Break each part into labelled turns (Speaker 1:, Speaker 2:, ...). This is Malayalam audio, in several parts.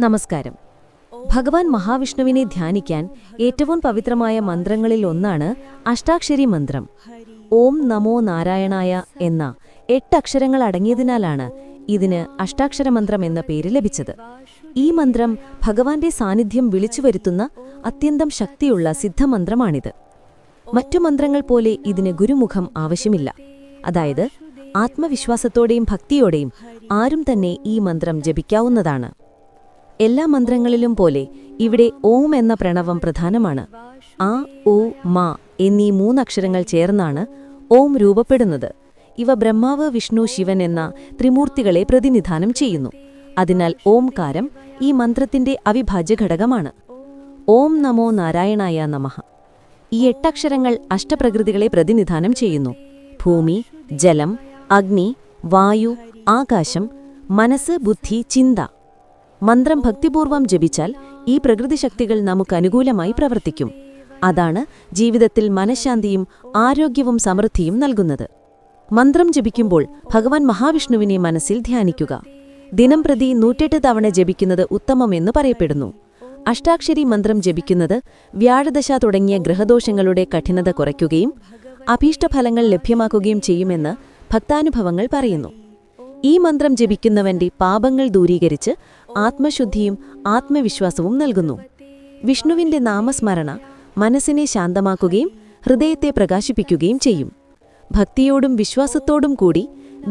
Speaker 1: നമസ്കാരം. ഭഗവാൻ മഹാവിഷ്ണുവിനെ ധ്യാനിക്കാൻ ഏറ്റവും പവിത്രമായ മന്ത്രങ്ങളിൽ ഒന്നാണ് അഷ്ടാക്ഷരി മന്ത്രം. ഓം നമോ നാരായണായ എന്ന 8 അക്ഷരങ്ങൾ അടങ്ങിയതിനാലാണ് ഇതിന് അഷ്ടാക്ഷരമന്ത്രം എന്ന പേര് ലഭിച്ചത്. ഈ മന്ത്രം ഭഗവാന്റെ സാന്നിധ്യം വിളിച്ചുവരുത്തുന്ന അത്യന്തം ശക്തിയുള്ള സിദ്ധമന്ത്രമാണിത്. മറ്റു മന്ത്രങ്ങൾ പോലെ ഇതിന് ഗുരുമുഖം ആവശ്യമില്ല. അതായത് ആത്മവിശ്വാസത്തോടെയും ഭക്തിയോടെയും ആരും തന്നെ ഈ മന്ത്രം ജപിക്കാവുന്നതാണ്. എല്ലാ മന്ത്രങ്ങളിലും പോലെ ഇവിടെ ഓം എന്ന പ്രണവം പ്രധാനമാണ്. ആ, ഉ, മാ എന്നീ 3 അക്ഷരങ്ങൾ ചേർന്നാണ് ഓം രൂപപ്പെടുന്നത്. ഇവ ബ്രഹ്മാവ്, വിഷ്ണു, ശിവൻ എന്ന ത്രിമൂർത്തികളെ പ്രതിനിധാനം ചെയ്യുന്നു. അതിനാൽ ഓംകാരം ഈ മന്ത്രത്തിന്റെ അവിഭാജ്യ ഘടകമാണ്. ഓം നമോ നാരായണായ നമഃ. ഈ 8 അക്ഷരങ്ങൾ അഷ്ടപ്രകൃതികളെ പ്രതിനിധാനം ചെയ്യുന്നു. ഭൂമി, ജലം, അഗ്നി, വായു, ആകാശം, മനസ്സ്, ബുദ്ധി, ചിന്ത. മന്ത്രം ഭക്തിപൂർവം ജപിച്ചാൽ ഈ പ്രകൃതിശക്തികൾ നമുക്ക് അനുകൂലമായി പ്രവർത്തിക്കും. അതാണ് ജീവിതത്തിൽ മനഃശാന്തിയും ആരോഗ്യവും സമൃദ്ധിയും നൽകുന്നത്. മന്ത്രം ജപിക്കുമ്പോൾ ഭഗവാൻ മഹാവിഷ്ണുവിനെ മനസ്സിൽ ധ്യാനിക്കുക. ദിനംപ്രതി 108 തവണ ജപിക്കുന്നത് ഉത്തമമെന്ന് പറയപ്പെടുന്നു. അഷ്ടാക്ഷരി മന്ത്രം ജപിക്കുന്നത് വ്യാഴദശ തുടങ്ങിയ ഗ്രഹദോഷങ്ങളുടെ കഠിനത കുറയ്ക്കുകയും അഭീഷ്ടഫലങ്ങൾ ലഭ്യമാക്കുകയും ചെയ്യുമെന്ന് ഭക്താനുഭവങ്ങൾ പറയുന്നു. ഈ മന്ത്രം ജപിക്കുന്നവന്റെ പാപങ്ങൾ ദൂരീകരിച്ച് ആത്മശുദ്ധിയും ആത്മവിശ്വാസവും നൽകുന്നു. വിഷ്ണുവിന്റെ നാമസ്മരണ മനസ്സിനെ ശാന്തമാക്കുകയും ഹൃദയത്തെ പ്രകാശിപ്പിക്കുകയും ചെയ്യും. ഭക്തിയോടും വിശ്വാസത്തോടും കൂടി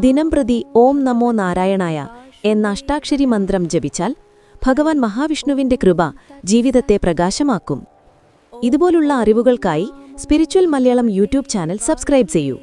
Speaker 1: ദിനംപ്രതി ഓം നമോ നാരായണായ എന്ന അഷ്ടാക്ഷരി മന്ത്രം ജപിച്ചാൽ ഭഗവാൻ മഹാവിഷ്ണുവിന്റെ കൃപ ജീവിതത്തെ പ്രകാശമാക്കും. ഇതുപോലുള്ള അറിവുകൾക്കായി spiritual Malayalam YouTube channel subscribe ചെയ്യൂ.